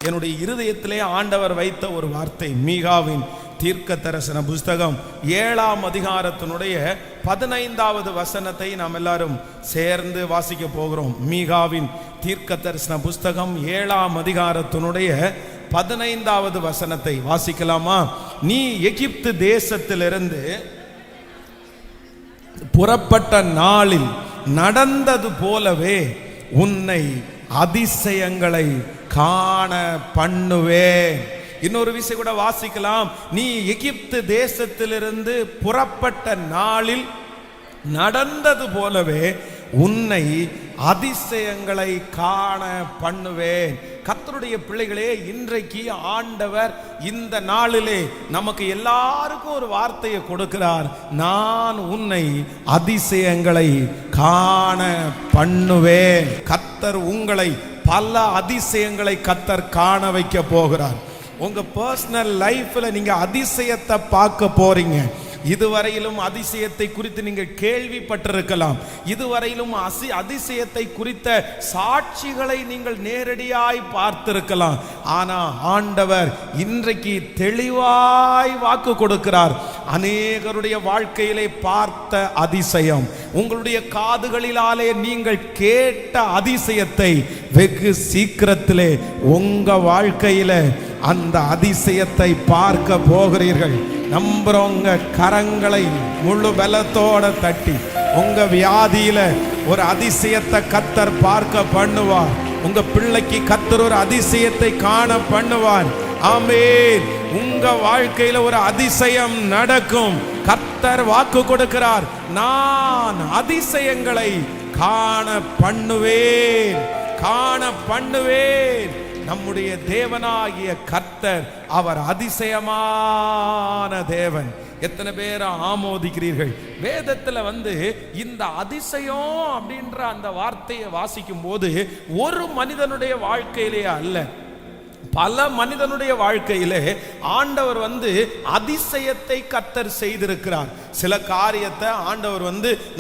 என்னுடைய இருதயத்திலே ஆண்டவர் வைத்த ஒரு வார்த்தை. மீகாவின் தீர்க்க தரிசன புஸ்தகம் 7ஆம் அதிகாரத்தினுடைய 15வது வசனத்தை நாம் எல்லாரும் சேர்ந்து வாசிக்க போகிறோம். மீகாவின் தீர்க்க தரிசன புஸ்தகம் 7ஆம் அதிகாரத்தினுடைய 15வது வசனத்தை வாசிக்கலாமா? நீ எகிப்து தேசத்திலிருந்து புறப்பட்ட நாளில் நடந்தது போலவே உன்னை அதிசயங்களை காண பண்ணுவேன். இன்னொரு விஷயம் கூட வாசிக்கலாம். நீ எகிப்து தேசத்திலிருந்து புறப்பட்ட நாளில் நடந்தது போலவே உன்னை அதிசயங்களை காண பண்ணுவேன். கர்த்தருடைய பிள்ளைகளே, இன்றைக்கு ஆண்டவர் இந்த நாளிலே நமக்கு எல்லாருக்கும் ஒரு வார்த்தையை கொடுக்கிறார். நான் உன்னை அதிசயங்களை காண பண்ணுவேன். கர்த்தர் உங்களை பல அதிசயங்களை கர்த்தர் காண வைக்க போகிறார். உங்க பர்சனல் லைஃப்ல நீங்க அதிசயத்தை பார்க்க போறீங்க. இதுவரையிலும் அதிசயத்தை குறித்து நீங்கள் கேள்விப்பட்டிருக்கலாம். இதுவரையிலும் அதிசயத்தை குறித்த சாட்சிகளை நீங்கள் நேரடியாய் பார்த்திருக்கலாம். ஆனா ஆண்டவர் இன்றைக்கு தெளிவாய் வாக்கு கொடுக்கிறார். அநேகருடைய வாழ்க்கையிலே பார்த்த அதிசயம், உங்களுடைய காதுகளிலாலே நீங்கள் கேட்ட அதிசயத்தை வெகு சீக்கிரத்திலே உங்க வாழ்க்கையில அந்த அதிசயத்தை பார்க்க போகிறீர்கள். நம்புறவங்க கரங்களை முழு பலத்தோட தட்டி, உங்க வியாதியில ஒரு அதிசயத்தை கர்த்தர் பார்க்க பண்ணுவார். உங்க பிள்ளைக்கு கர்த்தர் ஒரு அதிசயத்தை காண பண்ணுவார். ஆமென். உங்க வாழ்க்கையில ஒரு அதிசயம் நடக்கும். கர்த்தர் வாக்கு கொடுக்கிறார். நான் அதிசயங்களை காண பண்ணுவேன், காண பண்ணுவேன். நம்முடைய தேவனாகிய கர்த்தர் அவர் அதிசயமான தேவன். எத்தனை பேர் ஆமோதிக்கிறீர்கள்? வேதத்துல இந்த அதிசயம் அப்படின்ற அந்த வார்த்தையை வாசிக்கும் போது ஒரு மனிதனுடைய வாழ்க்கையிலே அல்ல, பல மனிதனுடைய வாழ்க்கையிலே ஆண்டவர் அதிசயத்தை கர்த்தர் செய்திருக்கிறார். சில காரியத்தை ஆண்டவர்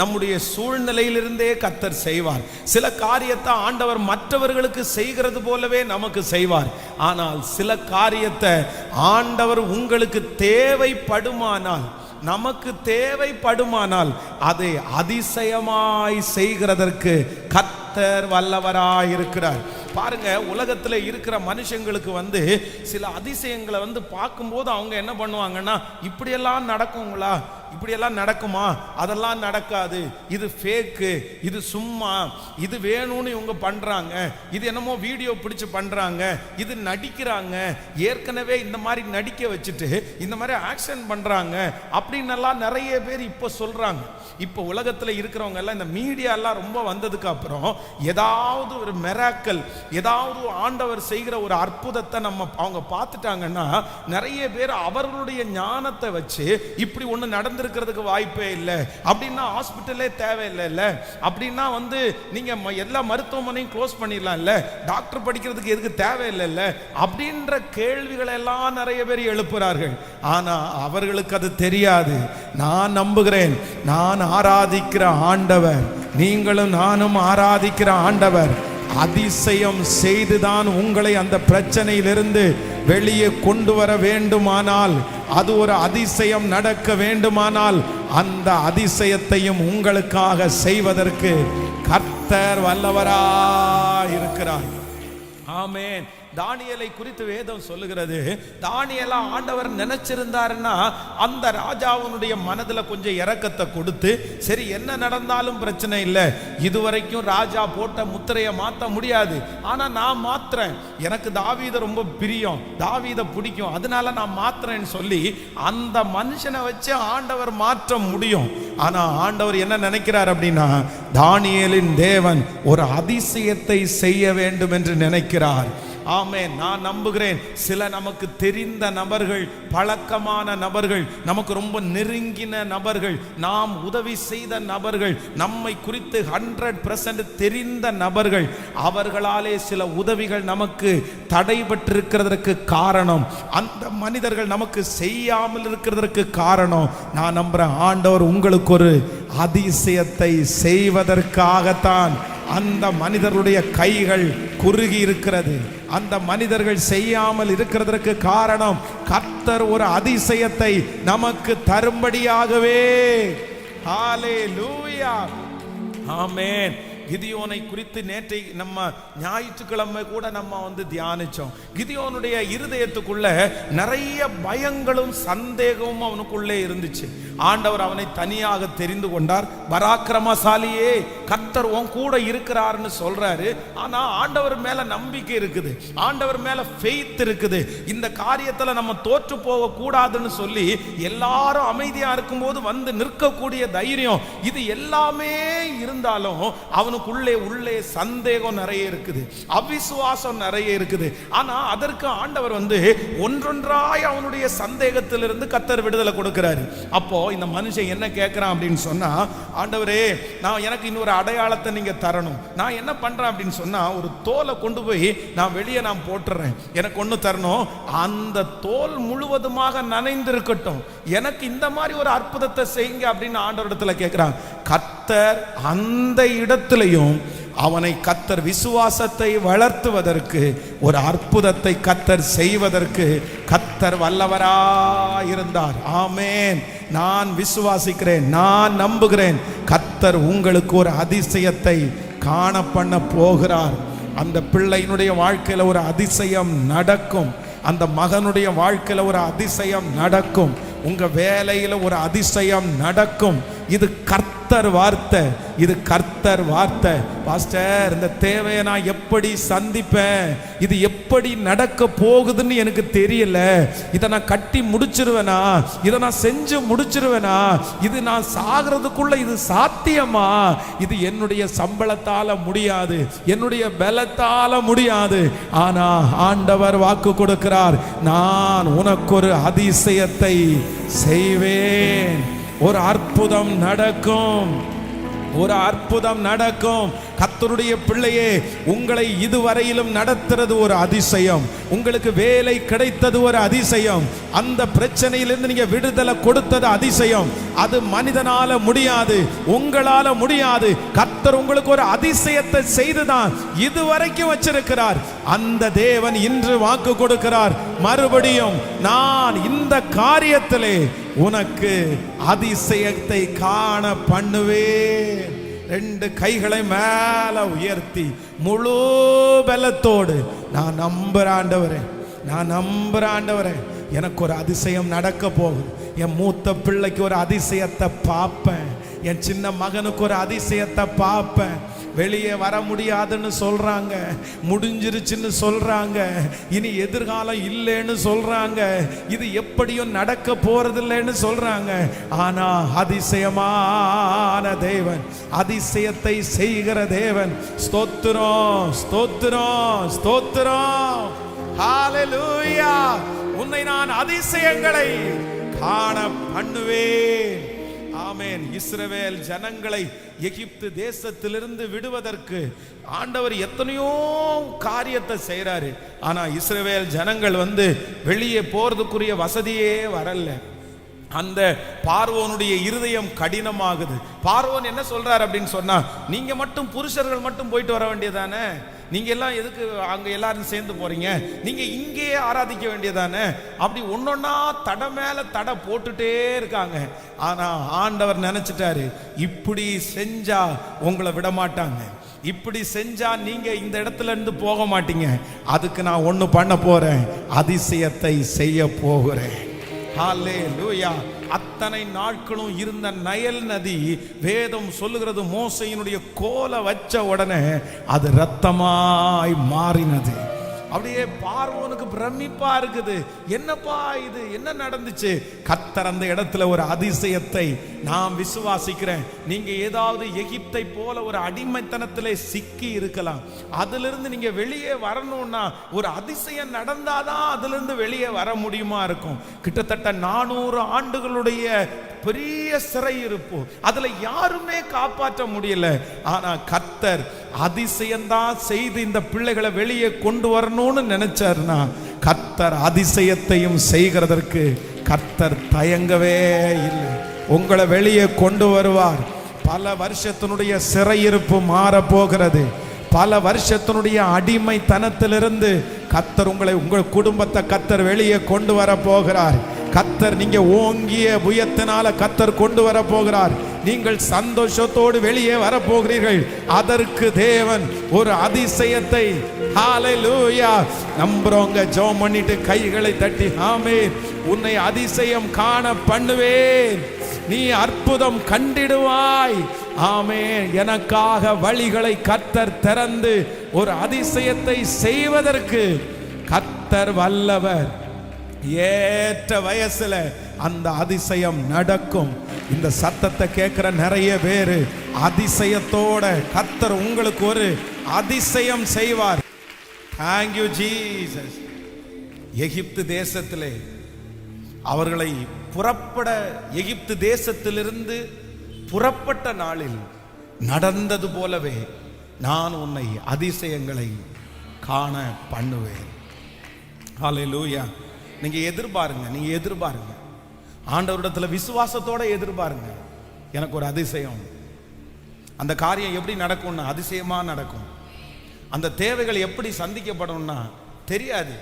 நம்முடைய சூழ்நிலையிலிருந்தே கர்த்தர் செய்வார். சில காரியத்தை ஆண்டவர் மற்றவர்களுக்கு செய்கிறது போலவே நமக்கு செய்வார். ஆனால் சில காரியத்தை ஆண்டவர் உங்களுக்கு தேவைப்படுமானால், நமக்கு தேவைப்படுமானால் அதை அதிசயமாய் செய்கிறதற்கு கர்த்தர் வல்லவராய் இருக்கிறார். பாருங்க, உலகத்துல இருக்கிற மனுஷங்களுக்கு சில அதிசயங்களை பார்க்கும்போது அவங்க என்ன பண்ணுவாங்கன்னா, இப்படியெல்லாம் நடக்குங்களா, இப்படியெல்லாம் நடக்குமா, அதெல்லாம் நடக்காது, இது ஃபேக்கு, இது சும்மா, இது வேணும்னு இவங்க பண்றாங்க, இது என்னமோ வீடியோ பிடிச்சு பண்றாங்க, இது நடிக்கிறாங்க, ஏற்கனவே இந்த மாதிரி நடிக்க வச்சுட்டு இந்த மாதிரி ஆக்ஷன் பண்றாங்க அப்படின்னு எல்லாம் நிறைய பேர் இப்ப சொல்றாங்க. இப்ப உலகத்துல இருக்கிறவங்க எல்லாம் இந்த மீடியா எல்லாம் ரொம்ப வந்ததுக்கு அப்புறம் ஏதாவது ஒரு மிராக்கல், ஏதாவது ஆண்டவர் செய்கிற ஒரு அற்புதத்தை அவங்க பார்த்துட்டாங்கன்னா நிறைய பேர் அவர்களுடைய ஞானத்தை வச்சு இப்படி ஒண்ணு நடந்திருக்கிறதுக்கு வாய்ப்பே இல்லை அப்படின்னா ஹாஸ்பிட்டலே தேவையில்லை, அப்படின்னா நீங்க எல்லா மருத்துவமனையும் க்ளோஸ் பண்ணிடலாம் இல்ல, டாக்டர் படிக்கிறதுக்கு எதுக்கு தேவையில்லை அப்படின்ற கேள்விகளை எல்லாம் நிறைய பேர் எழுப்புறார்கள். ஆனா அவர்களுக்கு அது தெரியாது. நான் நம்புகிறேன், நான் ஆராதிக்கிற ஆண்டவர், நீங்களும் நானும் ஆராதிக்கிற ஆண்டவர் அதிசயம் செய்துதான் உங்களை அந்த பிரச்சனையிலிருந்து வெளியே கொண்டு வர வேண்டுமானால், அது ஒரு அதிசயம் நடக்க வேண்டுமானால் அந்த அதிசயத்தையும் உங்களுக்காக செய்வதற்கு கர்த்தர் வல்லவராய் இருக்கிறார். ஆமென். தானியேலை குறித்து வேதம் சொல்லுகிறது, தானியேலை ஆண்டவர் நினைச்சிருந்தாருன்னா அந்த ராஜாவுடைய மனதுல கொஞ்சம் இரக்கத்தை கொடுத்து, சரி என்ன நடந்தாலும் பிரச்சனை இல்லை, இதுவரைக்கும் ராஜா போட்ட முத்திரையை மாற்ற முடியாது, ஆனா நான் மாத்துறேன், எனக்கு தாவீதை ரொம்ப பிரியம், தாவீதை பிடிக்கும், அதனால நான் மாத்துறேன்னு சொல்லி அந்த மனுஷனை வச்சு ஆண்டவர் மாற்ற முடியும். ஆனா ஆண்டவர் என்ன நினைக்கிறார் அப்படின்னா, தானியேலின் தேவன் ஒரு அதிசயத்தை செய்ய வேண்டும் என்று நினைக்கிறார். ஆமென். நான் நம்புகிறேன், சில நமக்கு தெரிந்த நபர்கள், பழக்கமான நபர்கள், நமக்கு ரொம்ப நெருங்கின நபர்கள், நாம் உதவி செய்த நபர்கள், நம்மை குறித்து 100% தெரிந்த நபர்கள், அவர்களாலே சில உதவிகள் நமக்கு தடைபட்டிருக்கிறதற்கு காரணம், அந்த மனிதர்கள் நமக்கு செய்யாமல் இருக்கிறதற்கு காரணம், நான் நம்புறேன் ஆண்டவர் உங்களுக்கு ஒரு அதிசயத்தை செய்வதற்காகத்தான் அந்த மனிதர்களுடைய கைகள் குறுகி இருக்கிறது. அந்த மனிதர்கள் செய்யாமல் இருக்கிறதற்கு காரணம் கர்த்தர் ஒரு அதிசயத்தை நமக்கு தரும்படியாகவே. ஹல்லேலூயா, ஆமென். கிதியோனை குறித்து நேற்றை நம்ம ஞாயிற்றுக்கிழமை கூட நம்ம தியானிச்சோம். கிதியோனுடைய இருதயத்துக்குள்ள நிறைய பயங்களும் சந்தேகமும் அவனுக்குள்ளே இருந்துச்சு. ஆண்டவர் அவனை தனியாக தெரிந்து கொண்டார். பராக்கிரமசாலியே, கர்த்தர் உன் கூட இருக்கிறார்னு சொல்றாரு. ஆனா ஆண்டவர் மேல நம்பிக்கை இருக்குது, ஆண்டவர் மேல ஃபெய்த் இருக்குது. இந்த காரியத்துல நம்ம தோற்று போக கூடாதுன்னு சொல்லி எல்லாரும் அமைதியா இருக்கும்போது நிற்கக்கூடிய தைரியம் இது எல்லாமே இருந்தாலும் அவனுக்குள்ளே உள்ளே சந்தேகம் நிறைய இருக்குது, அவிசுவாசம் நிறைய இருக்குது. ஆனா அதற்கு ஆண்டவர் ஒன்றொன்றாய் அவனுடைய சந்தேகத்திலிருந்து கர்த்தர் விடுதலை கொடுக்கிறாரு. அப்போ இந்த மனுஷன் என்ன கேட்கிறான் அப்படின்னு சொன்னா, ஆண்டவரே நான் எனக்கு இன்னொரு அடையாளத்தை நீங்க தரணும். நான் என்ன பண்றேன் அப்படின்னு சொன்னா, ஒரு தோலை கொண்டு போய் நான் வெளியே போட்டுறேன், எனக்கு ஒண்ணு தரணும். அந்த தோல் முழுவதுமாக நனைந்திருக்கட்டும், எனக்கு இந்த மாதிரி ஒரு அற்புதத்தை செய்யுங்க அப்படின்னு ஆண்டவரிடத்துல கேட்கிறான். கர்த்தர் அந்த இடத்திலையும் அவனை கர்த்தர் விசுவாசத்தை வளர்த்துவதற்கு, ஒரு அற்புதத்தை கர்த்தர் செய்வதற்கு கர்த்தர் வல்லவராயிருந்தார். ஆமென். நான் விசுவாசிக்கிறேன், நான் நம்புகிறேன், கர்த்தர் உங்களுக்கு ஒரு அதிசயத்தை காண பண்ண போகிறார். அந்த பிள்ளையினுடைய வாழ்க்கையில ஒரு அதிசயம் நடக்கும், அந்த மகனுடைய வாழ்க்கையில ஒரு அதிசயம் நடக்கும், உங்க வேலையில ஒரு அதிசயம் நடக்கும். இது கர்த்தர் வார்த்தை, இது கர்த்தர் வார்த்தை. பாஸ்டர், இந்த தேவையை நான் எப்படி சந்திப்பேன், இது எப்படி நடக்க போகுதுன்னு எனக்கு தெரியல, இதை நான் கட்டி முடிச்சிருவேனா, இதை நான் செஞ்சு முடிச்சிருவேனா, இது நான் சாகிறதுக்குள்ள இது சாத்தியமா, இது என்னுடைய சம்பளத்தால முடியாது, என்னுடைய பலத்தால முடியாது. ஆனா ஆண்டவர் வாக்கு கொடுக்கிறார், நான் உனக்கு ஒரு அதிசயத்தை செய்வேன், ஒரு அற்புதம் நடக்கும், ஒரு அற்புதம் நடக்கும். கர்த்தருடைய பிள்ளையே, உங்களை இதுவரையிலும் நடத்துறது ஒரு அதிசயம், உங்களுக்கு வேலை கிடைத்தது ஒரு அதிசயம், அந்த பிரச்சனையிலிருந்து நீங்க விடுதலை கொடுத்தது அதிசயம். அது மனிதனால முடியாது, உங்களால முடியாது. கர்த்தர் உங்களுக்கு ஒரு அதிசயத்தை செய்துதான் இதுவரைக்கும் வச்சிருக்கிறார். அந்த தேவன் இன்று வாக்கு கொடுக்கிறார், மறுபடியும் நான் இந்த காரியத்திலே உனக்கு அதிசயத்தை காண பண்ணுவேன். ரெண்டு கைகளை மேல உயர்த்தி முழு பலத்தோடு, நான் நம்புறேன் ஆண்டவரே, நான் நம்புறேன் ஆண்டவரே, எனக்கு ஒரு அதிசயம் நடக்க போகுது. என் மூத்த பிள்ளைக்கு ஒரு அதிசயத்தை பார்ப்பேன், என் சின்ன மகனுக்கு ஒரு அதிசயத்தை பார்ப்பேன். வெளியே வர முடியாதுன்னு சொல்றாங்க, முடிஞ்சிருச்சுன்னு சொல்றாங்க, இனி எதிர்காலம் இல்லைன்னு சொல்றாங்க, இது எப்படியும் நடக்க போறதில்லைன்னு சொல்றாங்க. ஆனா அதிசயமான தேவன், அதிசயத்தை செய்கிற தேவன். ஸ்தோத்திரம், ஸ்தோத்திரம், ஸ்தோத்திரம். ஹல்லேலூயா. உன்னை நான் அதிசயங்களை காண பண்ணுவேன். ஆமென். இஸ்ரவேல் ஜனங்களை எகிப்து தேசத்திலிருந்து விடுவதற்கு ஆண்டவர் எத்தனையோ காரியத்தை செய்றாரு. ஆனா இஸ்ரவேல் ஜனங்கள் வெளியே போறதுக்குரிய வசதியே வரல. அந்த பார்வோனுடைய இருதயம் கடினமாகுது. பார்வோன் என்ன சொல்றாரு அப்படின்னு சொன்னா, நீங்க மட்டும் புருஷர்கள் மட்டும் போயிட்டு வர வேண்டியதானே, நீங்க எல்லாம் எதுக்கு அங்க எல்லாரும் சேர்ந்து போறீங்க, நீங்க இங்கேயே ஆராதிக்க வேண்டியதானே. அப்படி ஒன்னொன்னா தடை மேல தடை போட்டுட்டே இருக்காங்க. ஆனா ஆண்டவர் நினைச்சிட்டாரு, இப்படி செஞ்சா உங்களை விட மாட்டாங்க, இப்படி செஞ்சா நீங்க இந்த இடத்துல இருந்து போக மாட்டீங்க. அதுக்கு நான் ஒண்ணு பண்ண போறேன், அதிசயத்தை செய்ய போகிறேன். ஹல்லேலூயா. அத்தனை நாட்களும் இருந்த நைல் நதி, வேதம் சொல்லுகிறது, மோசையினுடைய கோலை வச்ச உடனே அது இரத்தமாய் மாறினது. அப்படியே பார்வோனுக்கு பிரமிப்பா இருக்குது, என்னப்பா இது, என்ன நடந்துச்சு? கர்த்தர் அந்த இடத்துல ஒரு அதிசயத்தை நான் விசுவாசிக்கிறேன். நீங்க ஏதாவது எகிப்தை போல ஒரு அடிமைத்தனத்திலே சிக்கி இருக்கலாம், அதிலிருந்து நீங்க வெளியே வரணும்னா ஒரு அதிசயம் நடந்தாதான் அதிலிருந்து வெளியே வர முடியுமா இருக்கும். கிட்டத்தட்ட 400 ஆண்டுகளுடைய பெரிய சிறையிருப்பு, அதுல யாருமே காப்பாற்ற முடியல. ஆனா கர்த்தர் அதிசயம்தான் செய்து இந்த பிள்ளைகளை வெளியே கொண்டு வரணும்னு நினைச்சாருன்னா, கர்த்தர் அதிசயத்தையும் செய்கிறதற்கு கர்த்தர் தயங்கவே இல்லை. உங்களை வெளியே கொண்டு வருவார். பல வருஷத்தினுடைய சிறையிருப்பு மாற போகிறது, பல வருஷத்தினுடைய அடிமைத்தனத்திலிருந்து கர்த்தர் உங்களை, உங்கள் குடும்பத்தை கர்த்தர் வெளியே கொண்டு வர போகிறார். கர்த்தர் நீங்க ஓங்கிய புயத்தினால கர்த்தர் கொண்டு வர போகிறார். நீங்கள் சந்தோஷத்தோடு வெளியே வர போகிறீர்கள். அதற்கு தேவன் ஒரு அதிசயத்தை, ஹalleluya, நம்புறவங்க ஜெபம் பண்ணிட்டு கைகளை தட்டி, ஆமென், உன்னை அதிசயம் காண பண்ணுவேன், நீ அற்புதம் கண்டிடுவாய், ஆமென், எனக்காக வழிகளை கர்த்தர் திறந்து ஒரு அதிசயத்தை செய்வதற்கு கர்த்தர் வல்லவர். ஏற்ற வயசுல அந்த அதிசயம் நடக்கும். இந்த சத்தத்தை கேட்கிற நிறைய பேரு அதிசயத்தோட கர்த்தர் உங்களுக்கு ஒரு அதிசயம் செய்வார். Thank you Jesus. எகிப்து தேசத்திலே அவர்களை எகிப்து தேசத்திலிருந்து புறப்பட்ட நாளில் நடந்தது போலவே நான் உன்னை அதிசயங்களை காண பண்ணுவேன். ஹalleluya. நீங்க எதிர்பாருங்க, ஆண்டவரிடத்துல விசுவாசத்தோட எதிர்பாருங்க. எனக்கு ஒரு அதிசயம், அந்த காரியம் எப்படி நடக்கும்னா அதிசயமா நடக்கும். அந்த தேவைகள் எப்படி சந்திக்கப்படணும்னா தெரியாது,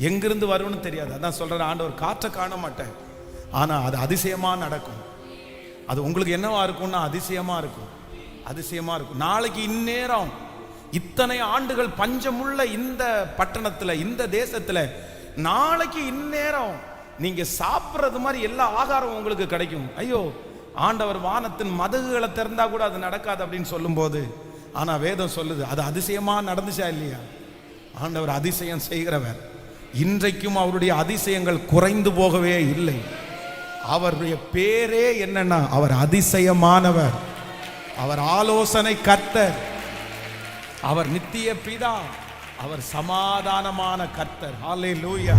எங்கிருந்து வரும்னு தெரியாது. அதான் சொல்ற ஆண்டவர், காற்றை காண மாட்டேன், ஆனா அது அதிசயமா நடக்கும். அது உங்களுக்கு என்னவா இருக்கும்னா அதிசயமா இருக்கும். நாளைக்கு இந்நேரம் இத்தனை ஆண்டுகள் பஞ்சமுள்ள இந்த பட்டணத்துல, இந்த தேசத்துல, நாளைக்கு இந்நேரம் நீங்க சாப்பிட்றது மாதிரி எல்லா ஆகாரம் உங்களுக்கு கிடைக்கும். ஐயோ, ஆண்டவர் வானத்தின் மதகுகளை திறந்தா கூட அது நடக்காது அப்படின்னு சொல்லும் போது, ஆனா வேதம் சொல்லுது அது அதிசயமா நடந்துச்சா இல்லையா? ஆண்டவர் அதிசயம் செய்கிறவர். இன்றைக்கும் அவருடைய அதிசயங்கள் குறைந்து போகவே இல்லை. அவருடைய பேரே என்னன்னா அவர் அதிசயமானவர், அவர் ஆலோசனை கர்த்தர், அவர் நித்திய பிதா, அவர் சமாதானமான கர்த்தர். ஹalleluya.